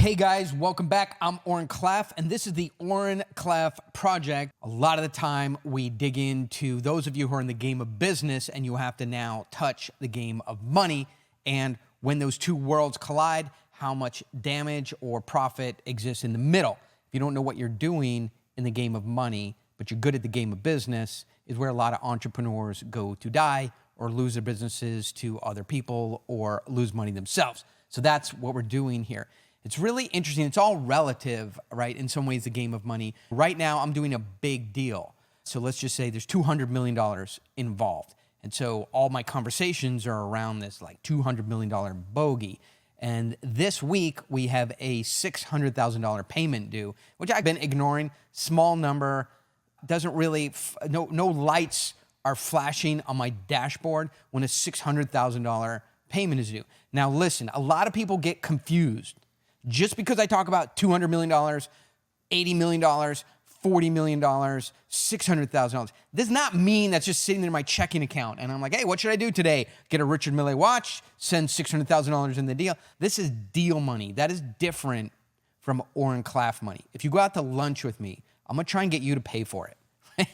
Hey guys, welcome back. I'm Oren Klaff, and this is the Oren Klaff Project. A lot of the time we dig into those of you who are in the game of business and you have to now touch the game of money. And when those two worlds collide, how much damage or profit exists in the middle. If you don't know what you're doing in the game of money, but you're good at the game of business, is where a lot of entrepreneurs go to die or lose their businesses to other people or lose money themselves. So that's what we're doing here. It's really interesting. It's all relative, right? In some ways, the game of money. Right now, I'm doing a big deal. So let's just say there's $200 million involved. And so all my conversations are around this like $200 million bogey. And this week, we have a $600,000 payment due, which I've been ignoring. Small number, doesn't really, no lights are flashing on my dashboard when a $600,000 payment is due. Now listen, a lot of people get confused. Just because I talk about $200 million, $80 million, $40 million, $600,000, does not mean that's just sitting in my checking account. And I'm like, hey, what should I do today? Get a Richard Mille watch, send $600,000 in the deal. This is deal money. That is different from Oren Klaff money. If you go out to lunch with me, I'm going to try and get you to pay for it.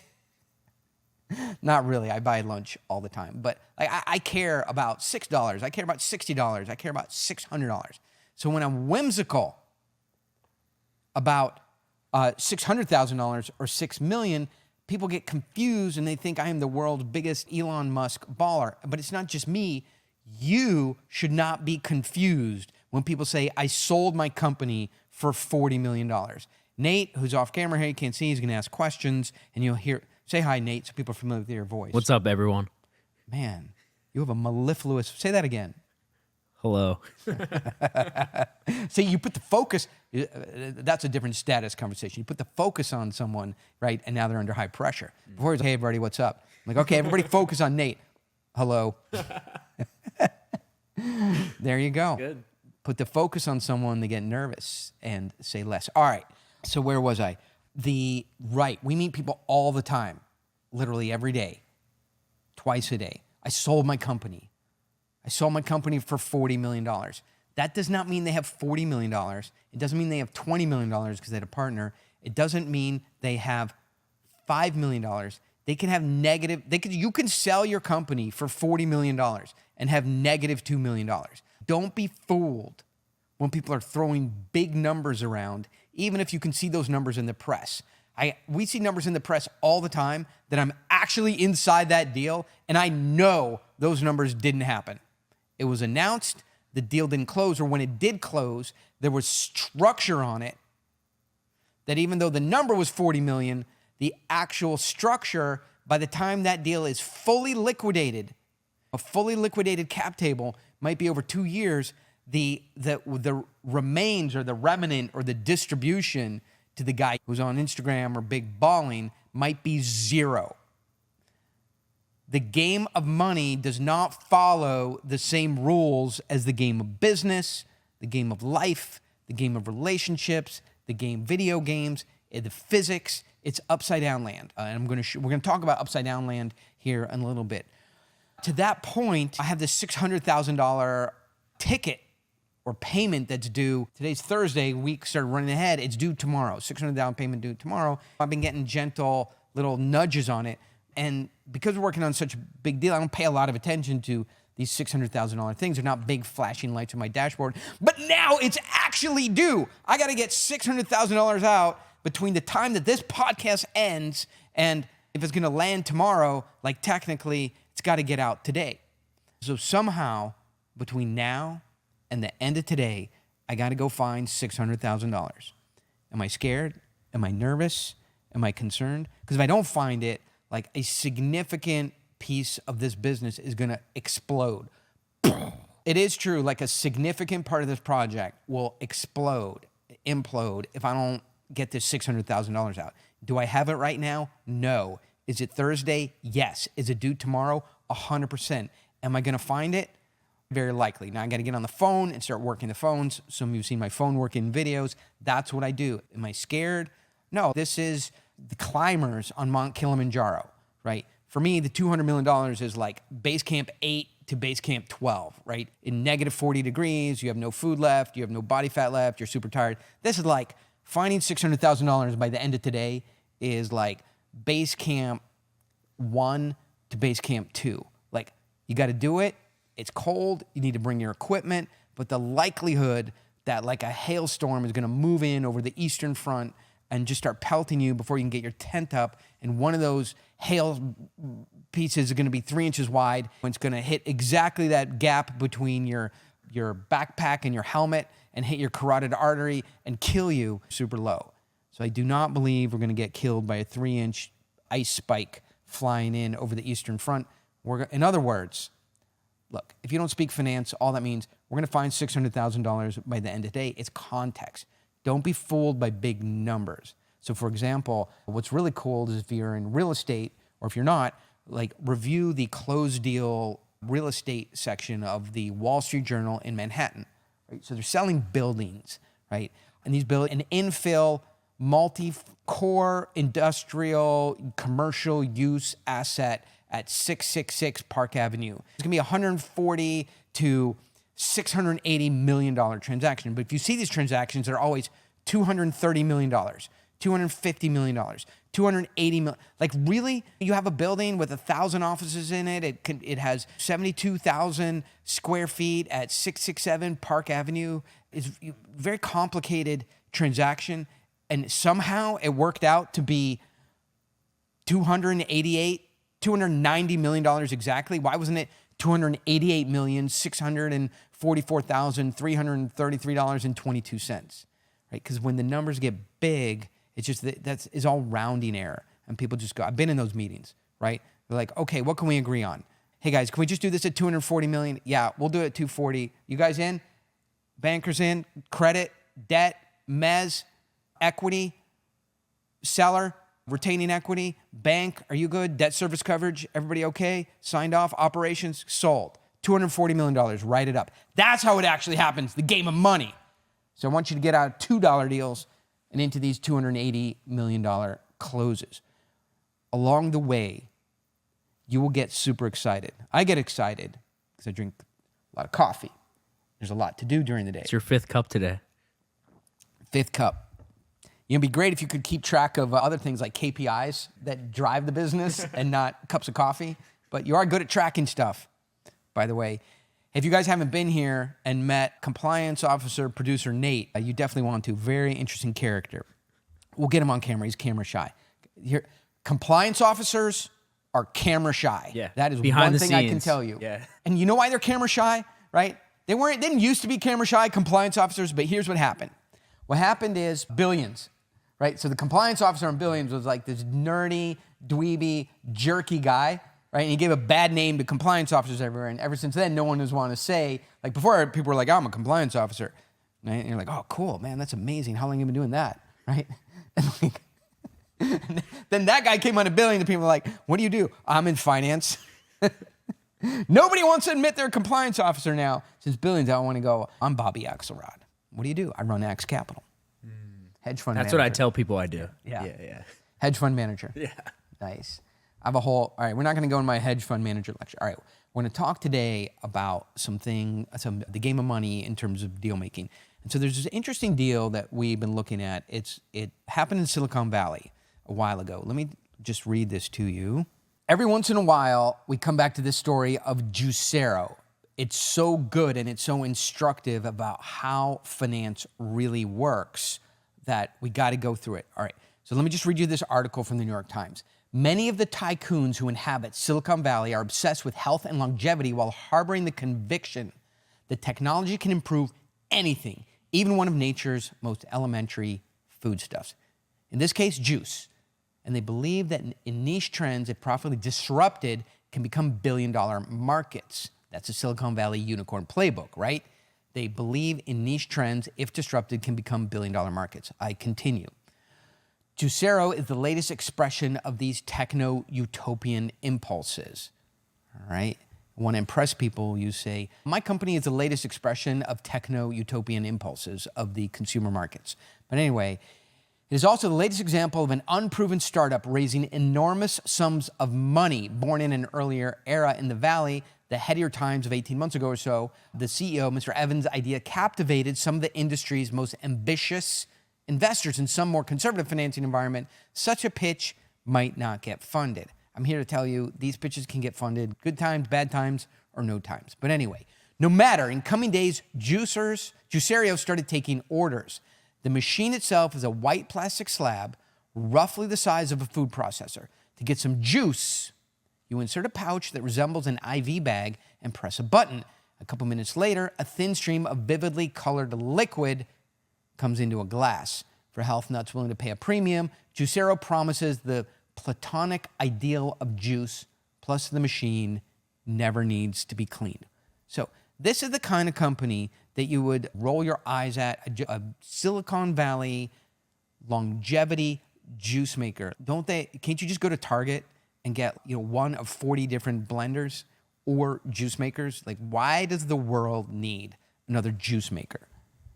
Not really. I buy lunch all the time. But I care about $6. I care about $60. I care about $600. So when I'm whimsical about $600,000 or $6 million, people get confused and they think I am the world's biggest Elon Musk baller. But it's not just me. You should not be confused when people say I sold my company for $40 million. Nate, who's off camera here, you can't see, he's going to ask questions, and you'll hear. Say hi, Nate, so people are familiar with your voice. What's up, everyone? Man, you have a mellifluous. Say that again. Hello. See, you put the focus, that's a different status conversation. You put the focus on someone, right, and now they're under high pressure. Before it's, hey, everybody, what's up? I'm like, okay, everybody focus on Nate. Hello. There you go. Good. Put the focus on someone, they get nervous and say less. All right, so where was I? We meet people all the time, literally every day, twice a day. I sold my company. I sold my company for $40 million. That does not mean they have $40 million. It doesn't mean they have $20 million because they had a partner. It doesn't mean they have $5 million. They can have negative, you can sell your company for $40 million and have negative $2 million. Don't be fooled when people are throwing big numbers around, even if you can see those numbers in the press. We see numbers in the press all the time that I'm actually inside that deal, and I know those numbers didn't happen. It was announced, the deal didn't close, or when it did close, there was structure on it that even though the number was 40 million, the actual structure, by the time that deal is fully liquidated, a fully liquidated cap table might be over 2 years, the remains or the remnant or the distribution to the guy who's on Instagram or big balling might be zero. The game of money does not follow the same rules as the game of business, the game of life, the game of relationships, the game video games, the physics. It's upside down land. And we're going to talk about upside down land here in a little bit. To that point, I have this $600,000 ticket or payment that's due. Today's Thursday, week started running ahead. It's due tomorrow. $600,000 payment due tomorrow. I've been getting gentle little nudges on it. And because we're working on such a big deal, I don't pay a lot of attention to these $600,000 things. They're not big flashing lights on my dashboard. But now it's actually due. I got to get $600,000 out between the time that this podcast ends and if it's going to land tomorrow, like technically, it's got to get out today. So somehow, between now and the end of today, I got to go find $600,000. Am I scared? Am I nervous? Am I concerned? Because if I don't find it, like a significant piece of this business is going to explode. It is true, like a significant part of this project will implode if I don't get this $600,000 out. Do I have it right now? No. Is it Thursday? Yes. Is it due tomorrow? 100%. Am I going to find it? Very likely. Now I got to get on the phone and start working the phones. Some of you have seen my phone working videos. That's what I do. Am I scared? No. This is the climbers on Mount Kilimanjaro, right? For me, the $200 million is like base camp 8 to base camp 12, right? In negative 40 degrees, you have no food left, you have no body fat left, you're super tired. This is like finding $600,000 by the end of today is like base camp 1 to base camp 2. Like, you got to do it. It's cold. You need to bring your equipment. But the likelihood that like a hailstorm is going to move in over the eastern front and just start pelting you before you can get your tent up, and one of those hail pieces is going to be 3 inches wide, and it's going to hit exactly that gap between your backpack and your helmet and hit your carotid artery and kill you, super low. So I do not believe we're going to get killed by a 3-inch ice spike flying in over the eastern front. In other words, look, if you don't speak finance, all that means we're going to find $600,000 by the end of the day. It's context. Don't be fooled by big numbers. So for example, what's really cool is if you're in real estate, or if you're not, like review the closed deal real estate section of the Wall Street Journal in Manhattan. Right? So they're selling buildings, right? And these an infill, multi-core industrial commercial use asset at 666 Park Avenue. It's gonna be $140 to $680 million transaction. But if you see these transactions, they're always $230 million, $250 million, $280 million. Like, really? You have a building with 1,000 offices in it. It has 72,000 square feet at 667 Park Avenue. It's a very complicated transaction. And somehow it worked out to be $290 million exactly. Why wasn't it $288,644,333.22, right? Because when the numbers get big, it's just that's all rounding error, and people just go. I've been in those meetings, right? They're like, okay, what can we agree on? Hey guys, can we just do this at 240 million? Yeah, we'll do it at 240. You guys in? Bankers in? Credit, debt, mezz, equity, seller, retaining equity, bank, are you good? Debt service coverage, everybody okay? Signed off, operations, sold. $240 million, write it up. That's how it actually happens, the game of money. So I want you to get out of $2 deals and into these $280 million closes. Along the way, you will get super excited. I get excited because I drink a lot of coffee. There's a lot to do during the day. It's your 5th cup today. 5th cup. It'd be great if you could keep track of other things like KPIs that drive the business and not cups of coffee. But you are good at tracking stuff, by the way. If you guys haven't been here and met compliance officer, producer Nate, you definitely want to. Very interesting character. We'll get him on camera. He's camera shy. Compliance officers are camera shy. Yeah. That is Behind one the thing I can scenes. tell you. Yeah. And you know why they're camera shy, right? They didn't used to be camera shy, compliance officers, but here's what happened. What happened is Billions, right? So the compliance officer on Billions was like this nerdy, dweeby, jerky guy, right? And he gave a bad name to compliance officers everywhere. And ever since then, no one was wanting to say, like before, people were like, I'm a compliance officer. Right? And you're like, oh, cool, man, that's amazing. How long have you been doing that, right? And like, then that guy came on to Billions and people were like, what do you do? I'm in finance. Nobody wants to admit they're a compliance officer now. Since Billions, I want to go, I'm Bobby Axelrod. What do? I run Axe Capital. Hedge fund That's manager. what I tell people I do. Yeah. Hedge fund manager. Yeah. Nice. I have all right, we're not going to go in my hedge fund manager lecture. All right, we're going to talk today about the game of money in terms of deal making. And so there's this interesting deal that we've been looking at. It happened in Silicon Valley a while ago. Let me just read this to you. Every once in a while, we come back to this story of Juicero. It's so good and it's so instructive about how finance really works that we got to go through it. All right, so let me just read you this article from the New York Times. Many of the tycoons who inhabit Silicon Valley are obsessed with health and longevity while harboring the conviction that technology can improve anything, even one of nature's most elementary foodstuffs. In this case, juice. And they believe that in niche trends, if properly disrupted, can become billion-dollar markets. That's a Silicon Valley unicorn playbook, right? They believe in niche trends, if disrupted, can become billion-dollar markets. I continue. Juicero is the latest expression of these techno-utopian impulses, all right? I want to impress people, you say, my company is the latest expression of techno-utopian impulses of the consumer markets. But anyway, it is also the latest example of an unproven startup raising enormous sums of money born in an earlier era in the Valley the headier times of 18 months ago or so, the CEO, Mr. Evans' idea captivated some of the industry's most ambitious investors in some more conservative financing environment. Such a pitch might not get funded. I'm here to tell you these pitches can get funded, good times, bad times, or no times. But anyway, no matter, in coming days, Juicero started taking orders. The machine itself is a white plastic slab, roughly the size of a food processor. To get some juice, you insert a pouch that resembles an IV bag and press a button. A couple minutes later, a thin stream of vividly colored liquid comes into a glass. For health nuts willing to pay a premium, Juicero promises the platonic ideal of juice, plus the machine never needs to be cleaned. So this is the kind of company that you would roll your eyes at, a Silicon Valley longevity juice maker. Can't you just go to Target and get, one of 40 different blenders or juice makers? Like, why does the world need another juice maker?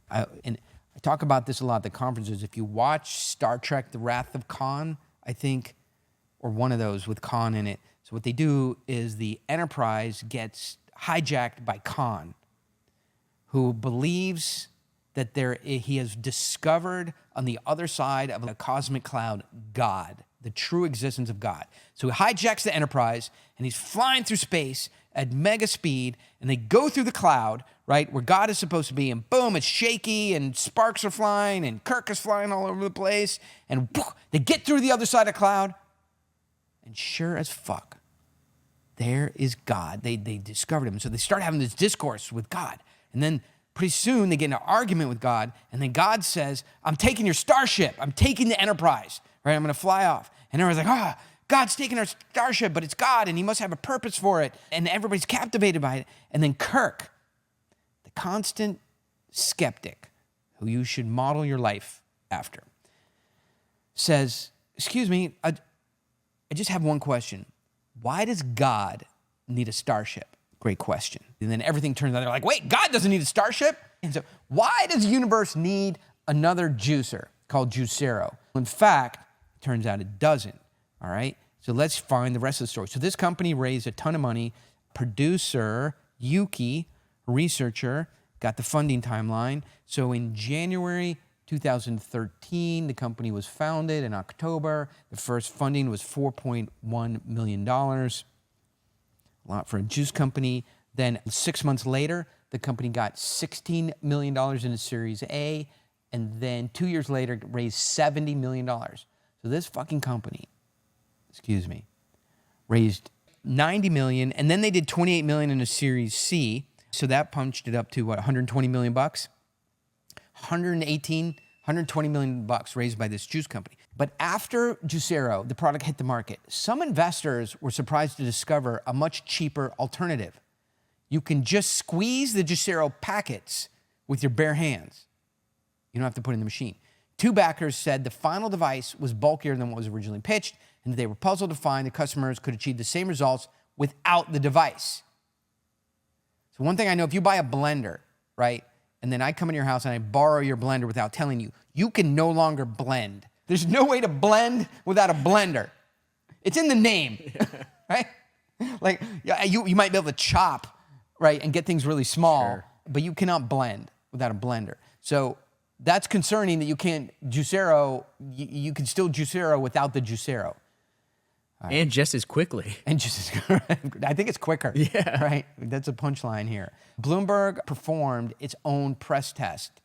And I talk about this a lot at the conferences. If you watch Star Trek, The Wrath of Khan, I think, or one of those with Khan in it. So what they do is the Enterprise gets hijacked by Khan, who believes that he has discovered on the other side of a cosmic cloud God, the true existence of God. So he hijacks the Enterprise, and he's flying through space at mega speed, and they go through the cloud, right, where God is supposed to be, and boom, it's shaky, and sparks are flying, and Kirk is flying all over the place, and they get through the other side of the cloud, and sure as fuck, there is God. They discovered him. So they start having this discourse with God, and then pretty soon they get in an argument with God, and then God says, I'm taking your starship. I'm taking the Enterprise, right? I'm going to fly off. And everyone's like, God's taking our starship, but it's God, and he must have a purpose for it. And everybody's captivated by it. And then Kirk, the constant skeptic who you should model your life after, says, excuse me, I just have one question. Why does God need a starship? Great question. And then everything turns out, they're like, wait, God doesn't need a starship? And so why does the universe need another juicer called Juicero? In fact, it turns out it doesn't, all right? So let's find the rest of the story. So this company raised a ton of money. Producer, Yuki, researcher, got the funding timeline. So in January 2013, the company was founded. In October, the first funding was $4.1 million. A lot for a juice company. Then 6 months later, the company got $16 million in a Series A, and then 2 years later, raised $70 million. So this fucking company, raised $90 million, and then they did $28 million in a Series C. So that punched it up to what, $120 million bucks? $120 million bucks raised by this juice company. But after Juicero, the product hit the market, some investors were surprised to discover a much cheaper alternative. You can just squeeze the Juicero packets with your bare hands. You don't have to put it in the machine. Two backers said the final device was bulkier than what was originally pitched, and they were puzzled to find that customers could achieve the same results without the device. So one thing I know, if you buy a blender, right, and then I come in your house and I borrow your blender without telling you, you can no longer blend. There's no way to blend without a blender. It's in the name, right? Like, you might be able to chop, right, and get things really small, but you cannot blend without a blender. So that's concerning that you can't Juicero, you can still Juicero without the Juicero. Right. And just as quickly. And just as, I think it's quicker. Yeah. Right? That's a punchline here. Bloomberg performed its own press test,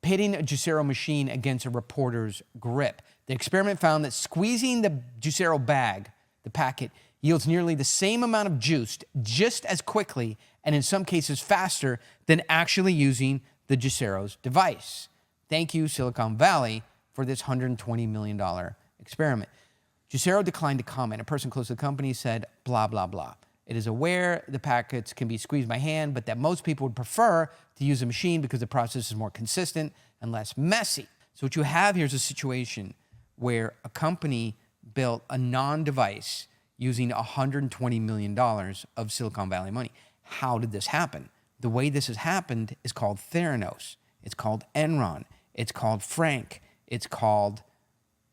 pitting a Juicero machine against a reporter's grip. The experiment found that squeezing the Juicero bag, the packet, yields nearly the same amount of juice just as quickly, and in some cases faster, than actually using the Juicero's device. Thank you, Silicon Valley, for this $120 million experiment. Juicero declined to comment. A person close to the company said, blah, blah, blah. It is aware the packets can be squeezed by hand, but that most people would prefer to use a machine because the process is more consistent and less messy. So what you have here is a situation where a company built a non-device using $120 million of Silicon Valley money. How did this happen? The way this has happened is called Theranos. It's called Enron. It's called Frank. It's called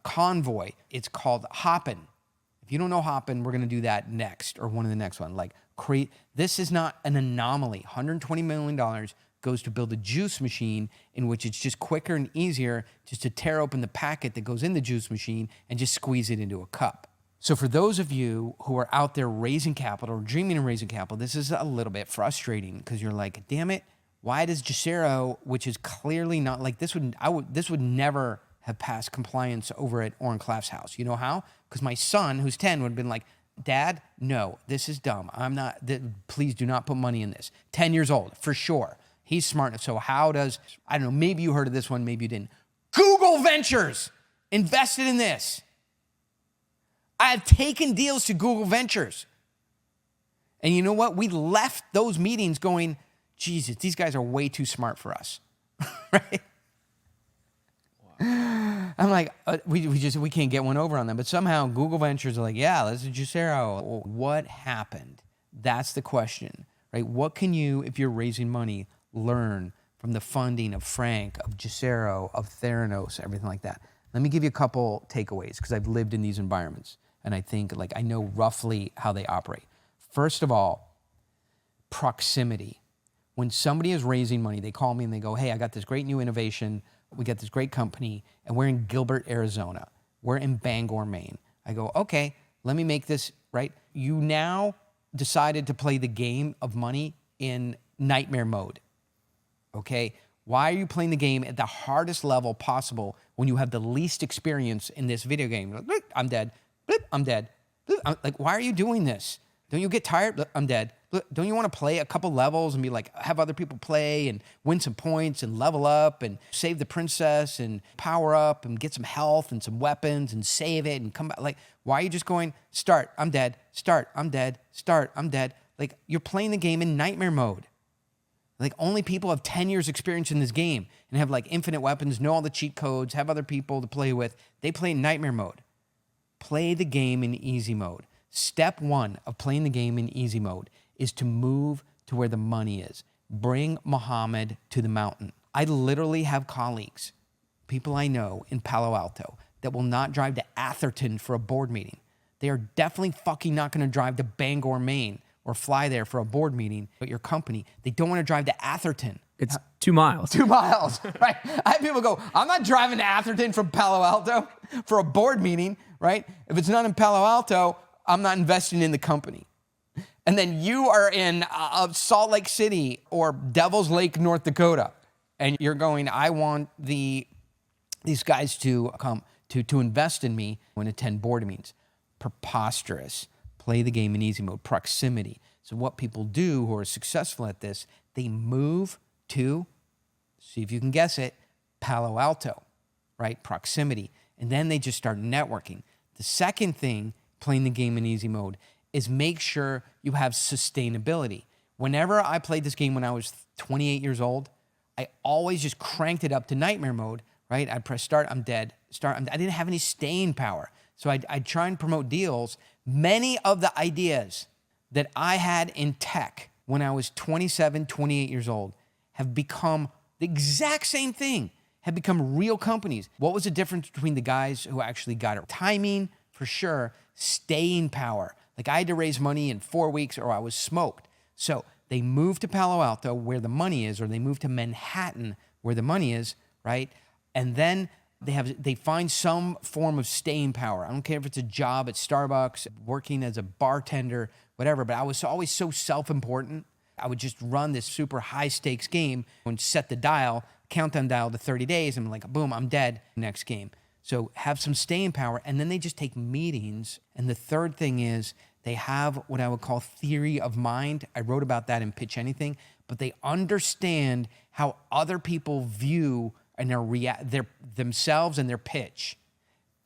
Convoy. It's called Hopin. If you don't know Hopin, we're going to do that next, or one of the next one, like This is not an anomaly. $120 million goes to build a juice machine in which it's just quicker and easier just to tear open the packet that goes in the juice machine and just squeeze it into a cup. So for those of you who are out there raising capital or dreaming of raising capital, this is a little bit frustrating because you're like, damn it, why does Juicero, which is clearly not like this would never have passed compliance over at Oren Klaff's house. You know how? Because my son, who's 10, would have been like, Dad, no, this is dumb. Please do not put money in this. 10 years old, for sure. He's smart. So how does, I don't know, maybe you heard of this one, maybe you didn't. Google Ventures invested in this. I have taken deals to Google Ventures. And you know what? We left those meetings going, Jesus, these guys are way too smart for us, right? Wow. I'm like, we can't get one over on them. But somehow Google Ventures are like, yeah, let's do Juicero. What happened? That's the question, right? What can you, if you're raising money, learn from the funding of Frank, of Juicero, of Theranos, everything like that? Let me give you a couple takeaways because I've lived in these environments and I think like I know roughly how they operate. First of all, proximity. When somebody is raising money, they call me and they go, hey, I got this great new innovation. We got this great company and we're in Gilbert, Arizona. We're in Bangor, Maine. I go, okay, let me make this, right? You now decided to play the game of money in nightmare mode, okay? Why are you playing the game at the hardest level possible when you have the least experience in this video game? You're like, I'm dead. I'm dead. Like, why are you doing this? Don't you get tired? I'm dead. Don't you want to play a couple levels and be like, have other people play and win some points and level up and save the princess and power up and get some health and some weapons and save it and come back? Like, why are you just going, start, I'm dead, start, I'm dead, start, I'm dead? Like, you're playing the game in nightmare mode. Like, only people have 10 years experience in this game and have like infinite weapons, know all the cheat codes, have other people to play with. They play in nightmare mode. Play the game in easy mode. Step one of playing the game in easy mode is to move to where the money is. Bring Muhammad to the mountain. I literally have colleagues, people I know in Palo Alto, that will not drive to Atherton for a board meeting. They are definitely fucking not going to drive to Bangor, Maine, or fly there for a board meeting at your company. They don't want to drive to Atherton. It's 2 miles. 2 miles, right? I have people go, I'm not driving to Atherton from Palo Alto for a board meeting, right? If it's not in Palo Alto, I'm not investing in the company. And then you are in Salt Lake City or Devil's Lake, North Dakota, and you're going, I want these guys to come to invest in me and attend board meetings. Preposterous. Play the game in easy mode. Proximity. So what people do who are successful at this, they move to, see if you can guess it, Palo Alto, right? Proximity. And then they just start networking. The second thing, playing the game in easy mode, is make sure you have sustainability. Whenever I played this game when I was 28 years old, I always just cranked it up to nightmare mode, right? I'd press start, I'm dead. Start, I didn't have any staying power. So I'd try and promote deals. Many of the ideas that I had in tech when I was 27, 28 years old have become the exact same thing, have become real companies. What was the difference between the guys who actually got it? Timing, for sure, staying power. Like I had to raise money in 4 weeks or I was smoked. So they moved to Palo Alto where the money is, or they moved to Manhattan where the money is, right? And then they find some form of staying power. I don't care if it's a job at Starbucks, working as a bartender, whatever, but I was always so self-important. I would just run this super high stakes game and set the dial, countdown dial to 30 days, and I'm like, boom, I'm dead next game. So have some staying power, and then they just take meetings. And the third thing is they have what I would call theory of mind. I wrote about that in Pitch Anything, but they understand how other people view and their themselves and their pitch,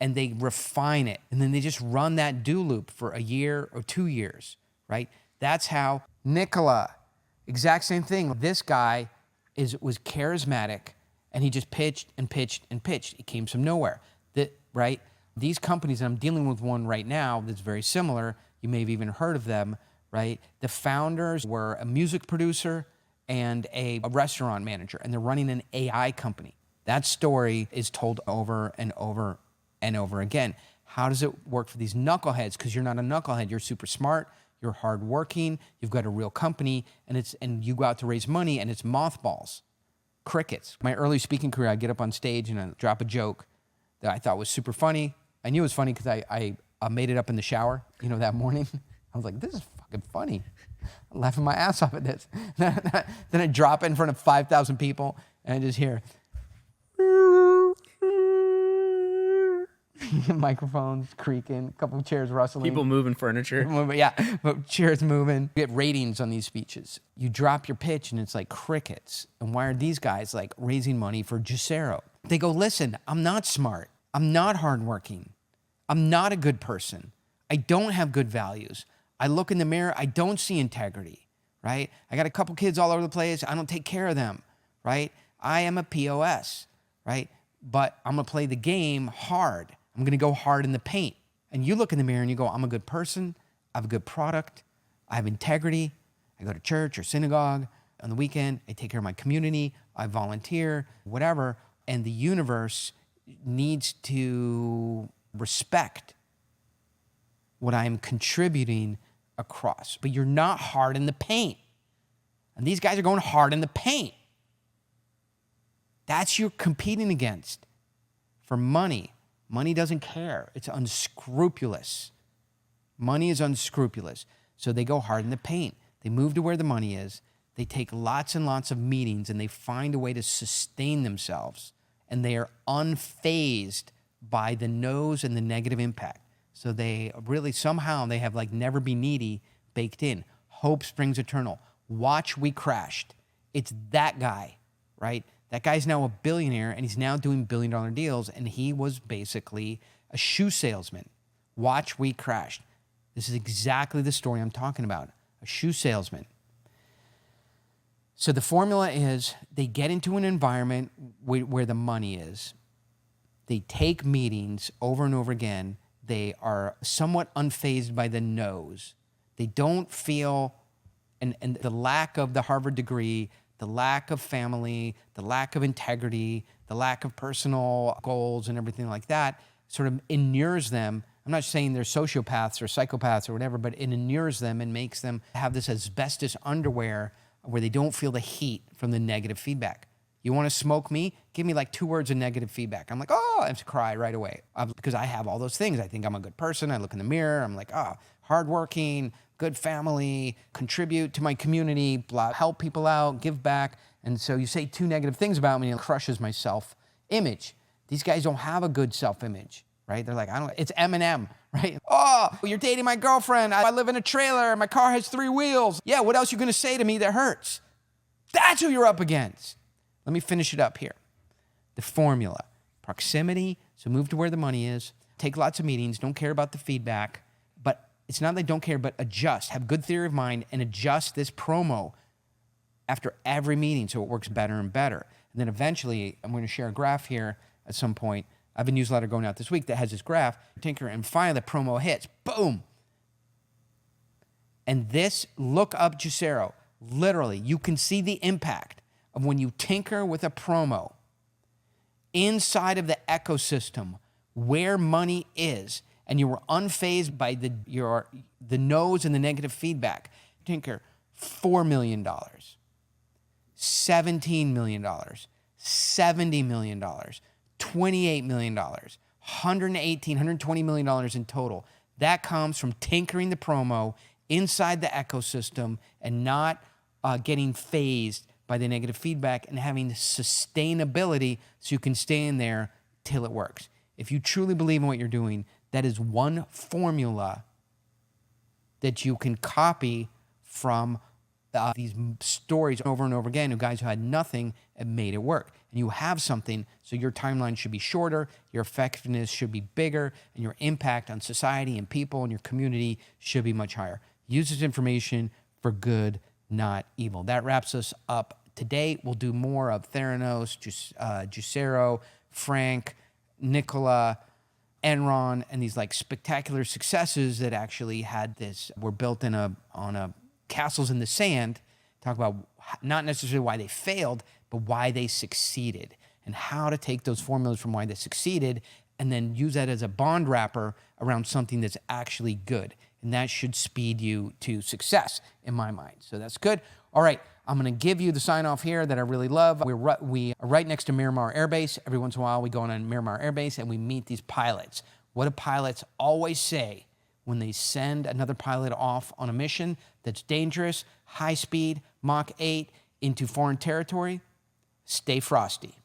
and they refine it. And then they just run that do loop for a year or 2 years, right? That's how Nicola, exact same thing. This guy was charismatic, and he just pitched and pitched and pitched. It came from nowhere, right? These companies, and I'm dealing with one right now that's very similar. You may have even heard of them, right? The founders were a music producer and a restaurant manager, and they're running an AI company. That story is told over and over and over again. How does it work for these knuckleheads? Because you're not a knucklehead. You're super smart. you're hardworking, you've got a real company, and you go out to raise money, and it's mothballs, crickets. My early speaking career, I'd get up on stage and I'd drop a joke that I thought was super funny. I knew it was funny because I made it up in the shower, that morning. I was like, this is fucking funny. I'm laughing my ass off at this. Then I drop it in front of 5,000 people, and I just hear microphones creaking, a couple of chairs rustling. People moving furniture. Yeah, but chairs moving. You get ratings on these speeches. You drop your pitch, and it's like crickets. And why are these guys like raising money for Juicero? They go, listen, I'm not smart. I'm not hardworking. I'm not a good person. I don't have good values. I look in the mirror, I don't see integrity, right? I got a couple kids all over the place. I don't take care of them, right? I am a POS, right? But I'm going to play the game hard. I'm going to go hard in the paint. And you look in the mirror and you go, I'm a good person. I have a good product. I have integrity. I go to church or synagogue on the weekend. I take care of my community. I volunteer, whatever. And the universe needs to respect what I'm contributing across. But you're not hard in the paint. And these guys are going hard in the paint. That's you're competing against for money. Money doesn't care. It's unscrupulous. Money is unscrupulous. So they go hard in the paint. They move to where the money is. They take lots and lots of meetings, and they find a way to sustain themselves. And they are unfazed by the no's and the negative impact. So they really, somehow, they have like never be needy baked in. Hope springs eternal. Watch We Crashed. It's that guy, right? That guy's now a billionaire, and he's now doing billion-dollar deals, and he was basically a shoe salesman. Watch We Crashed. This is exactly the story I'm talking about, a shoe salesman. So the formula is they get into an environment where the money is. They take meetings over and over again. They are somewhat unfazed by the no's. They don't feel, and the lack of the Harvard degree, the lack of family, the lack of integrity, the lack of personal goals and everything like that sort of inures them. I'm not saying they're sociopaths or psychopaths or whatever, but it inures them and makes them have this asbestos underwear where they don't feel the heat from the negative feedback. You want to smoke me? Give me like 2 words of negative feedback. I'm like, oh, I have to cry right away because I have all those things. I think I'm a good person. I look in the mirror. I'm like, hardworking, good family, contribute to my community, blah, help people out, give back. And so you say 2 negative things about me and it crushes my self-image. These guys don't have a good self-image, right? They're like, it's Eminem, right? Oh, you're dating my girlfriend. I live in a trailer. My car has 3 wheels. Yeah, what else are you going to say to me that hurts? That's who you're up against. Let me finish it up here. The formula, proximity, so move to where the money is, take lots of meetings, don't care about the feedback, but it's not that they don't care, but adjust, have good theory of mind and adjust this promo after every meeting so it works better and better. And then eventually, I'm going to share a graph here at some point. I have a newsletter going out this week that has this graph, tinker, and finally the promo hits, boom. And this, look up Juicero, literally, you can see the impact of when you tinker with a promo inside of the ecosystem where money is, and you were unfazed by the no's and the negative feedback. Tinker, $4 million, $17 million, $70 million, $28 million, $120 million in total. That comes from tinkering the promo inside the ecosystem and not getting phased by the negative feedback and having sustainability so you can stay in there till it works. If you truly believe in what you're doing, that is one formula that you can copy from these stories over and over again of guys who had nothing and made it work. And you have something, so your timeline should be shorter, your effectiveness should be bigger, and your impact on society and people and your community should be much higher. Use this information for good, not evil. That wraps us up today. We'll do more of Theranos, Juicero, Frank, Nicola, Enron, and these like spectacular successes that actually had this, were built on a castles in the sand. Talk about not necessarily why they failed, but why they succeeded and how to take those formulas from why they succeeded and then use that as a bond wrapper around something that's actually good. And that should speed you to success in my mind. So that's good. All right, I'm going to give you the sign off here that I really love. We are right next to Miramar Air Base. Every once in a while, we go on Miramar Air Base and we meet these pilots. What do pilots always say when they send another pilot off on a mission that's dangerous, high speed, Mach 8, into foreign territory? Stay frosty.